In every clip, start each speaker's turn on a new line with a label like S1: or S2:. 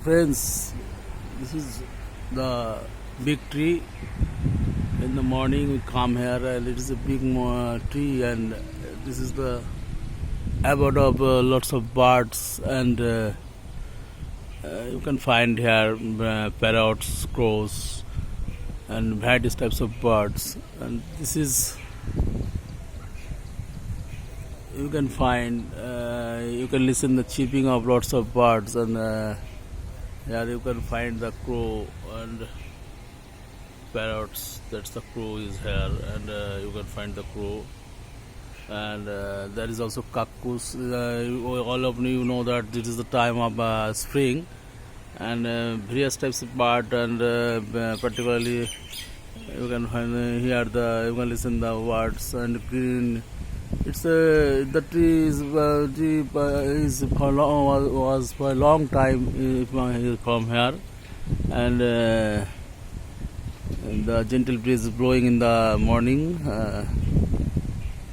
S1: Friends, this is the big tree. In the morning we come here and it is a big tree, and this is the abode of lots of birds, and you can find here parrots, crows, and various types of birds. And this is you can find you can listen the chirping of lots of birds, and here you can find the crow and parrots. That's the crow is here, and you can find the crow. And there is also cactus. All of you know that this is the time of spring, and various types of bird, and particularly you can find here you can listen the words and green. It's the tree is for was for a long time from here, and the gentle breeze is blowing in the morning,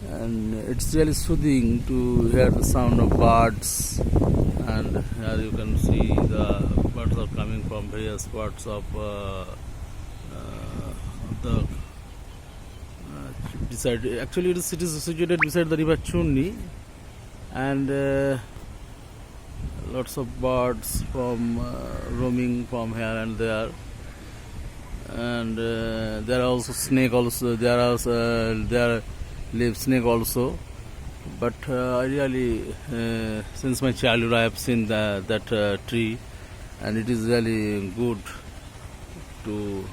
S1: and it's really soothing to hear the sound of birds. And here you can see the birds are coming from various parts of the beside. Actually, it is situated beside the river Chunni, and lots of birds from roaming from here and there. And there are also snake also. There live snake also. But I really, since my childhood, I have seen that tree, and it is really good to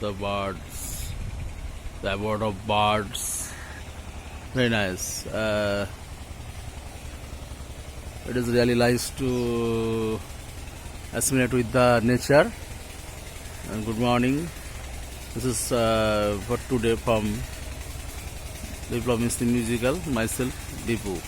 S1: the birds, the abode of birds. Very nice. It is really nice to assimilate with the nature. And good morning. This is for today from Bipu Musical. Myself, Bipu.